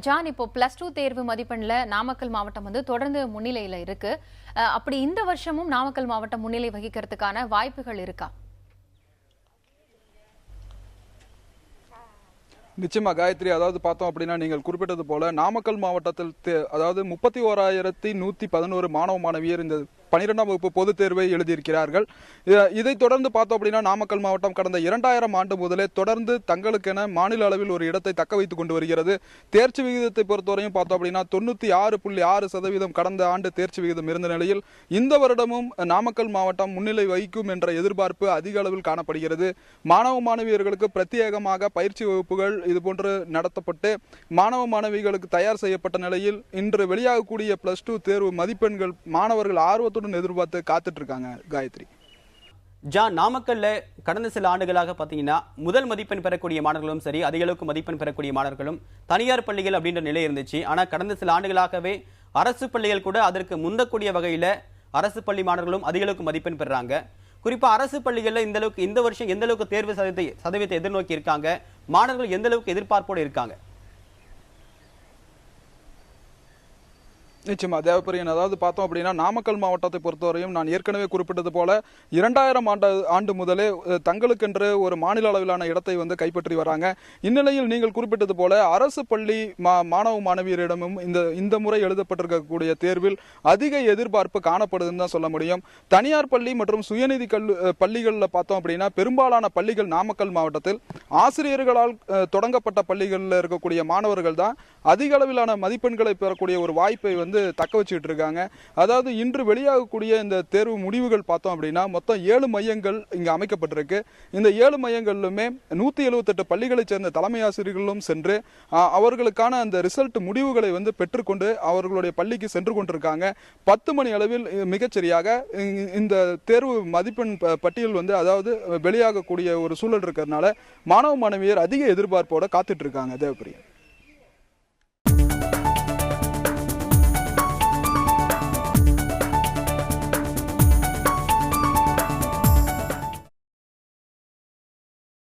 John, இப்போ +2 தேர்வு மதிப்பெண்ல நாமக்கல் மாவட்டம் தொடர்ந்து முன்னிலையில இருக்கு. அப்படி இந்த வருஷமும் நாமக்கல் மாவட்டம் முன்னிலை வகிக்கிறதுக்கான வாய்ப்புகள் இருக்கா? நிச்சயமா காயத்ரி, அதாவது பார்த்தோம் அப்படின்னா நீங்கள் குறிப்பிட்டது போல நாமக்கல் மாவட்டத்தில் அதாவது 31,111 மாணவ மாணவியர் இந்த 12ஆம் வகுப்பு பொதுத் தேர்வை எழுதியிருக்கிறார்கள். இதைத் தொடர்ந்து பார்த்தோம் அப்படின்னா நாமக்கல் மாவட்டம் கடந்த 2000 ஆண்டு முதலே தொடர்ந்து தங்களுக்கென மாநில அளவில் ஒரு இடத்தை தக்க வைத்துக் கொண்டு வருகிறது. தேர்ச்சி விகிதத்தை பொறுத்தவரையும் பார்த்தோம் அப்படின்னா 96.6% கடந்த ஆண்டு தேர்ச்சி விகிதம் இருந்த நிலையில் இந்த வருடமும் நாமக்கல் மாவட்டம் முன்னிலை வகிக்கும் என்ற எதிர்பார்ப்பு அதிக அளவில் காணப்படுகிறது. மாணவ மாணவியர்களுக்கு பிரத்யேகமாக பயிற்சி வகுப்புகள் இதுபோன்று நடத்தப்பட்டு மாணவ மாணவிகளுக்கு தயார் செய்யப்பட்ட நிலையில் இன்று வெளியாகக்கூடிய +2 தேர்வு மதிப்பெண்கள் மாணவர்கள் ஆர்வத்துடன் எதிர்பார்த்து காத்துட்டு இருக்காங்க. காயத்ரி, ஜான், நாமக்கல்ல கடந்த சில ஆண்டுகளாக பார்த்தீங்கன்னா முதல் மதிப்பெண் பெறக்கூடிய மாணவர்களும் சரி, அதிக அளவுக்கு மதிப்பெண் பெறக்கூடிய மாணவர்களும் தனியார் பள்ளிகள் அப்படின்ற நிலை இருந்துச்சு. ஆனால் கடந்த சில ஆண்டுகளாகவே அரசு பள்ளிகள் கூட அதற்கு முந்தக்கூடிய வகையில் அரசு பள்ளி மாணவர்களும் அதிக அளவுக்கு மதிப்பெண் பெறாங்க. குறிப்பா அரசு பள்ளிகளில் இந்த வருஷம் எந்த அளவுக்கு தேர்வு சதவீதத்தை எதிர்நோக்கி இருக்காங்க, மாணவர்கள் எந்த அளவுக்கு எதிர்பார்ப்போடு இருக்காங்க? நிச்சயமா தேவப்பிரியன், அதாவது பார்த்தோம் அப்படின்னா நாமக்கல் மாவட்டத்தை பொறுத்தவரையும் நான் ஏற்கனவே குறிப்பிட்டது போல 2000 ஆண்டு முதலே தங்களுக்கென்று ஒரு மாநில அளவிலான இடத்தை கைப்பற்றி வராங்க. இந்நிலையில் நீங்கள் குறிப்பிட்டது போல அரசு பள்ளி மாணவ மாணவியரிடமும் இந்த முறை எழுதப்பட்டிருக்கக்கூடிய தேர்வில் அதிக எதிர்பார்ப்பு காணப்படுதுன்னு தான் சொல்ல முடியும். தனியார் பள்ளி மற்றும் சுயநிதி பள்ளிகளில் பார்த்தோம் அப்படின்னா பெரும்பாலான பள்ளிகள் நாமக்கல் மாவட்டத்தில் ஆசிரியர்களால் தொடங்கப்பட்ட பள்ளிகளில் இருக்கக்கூடிய மாணவர்கள் தான் அதிக அளவிலான மதிப்பெண்களை பெறக்கூடிய ஒரு வாய்ப்பை தக்க வச்சுட்டு இருக்காங்க. அதாவது இன்று வெளியாகக்கூடிய இந்த தேர்வு முடிவுகள் பார்த்தோம் அப்படின்னா மொத்தம் 7 மையங்கள் இங்கு அமைக்கப்பட்டிருக்கு. இந்த 7 மையங்களிலுமே 178 பள்ளிகளைச் சேர்ந்த தலைமை ஆசிரியர்களும் சென்று அவர்களுக்கான அந்த ரிசல்ட் முடிவுகளை பெற்றுக்கொண்டு அவர்களுடைய பள்ளிக்கு சென்று கொண்டிருக்காங்க. 10 மணி அளவில் மிகச்சரியாக இந்த தேர்வு மதிப்பெண் பட்டியல் அதாவது வெளியாகக்கூடிய ஒரு சூழல் இருக்கிறதுனால மாணவ மாணவியர் அதிக எதிர்பார்ப்போட காத்துட்டு இருக்காங்க. தேவப்பிரியன்.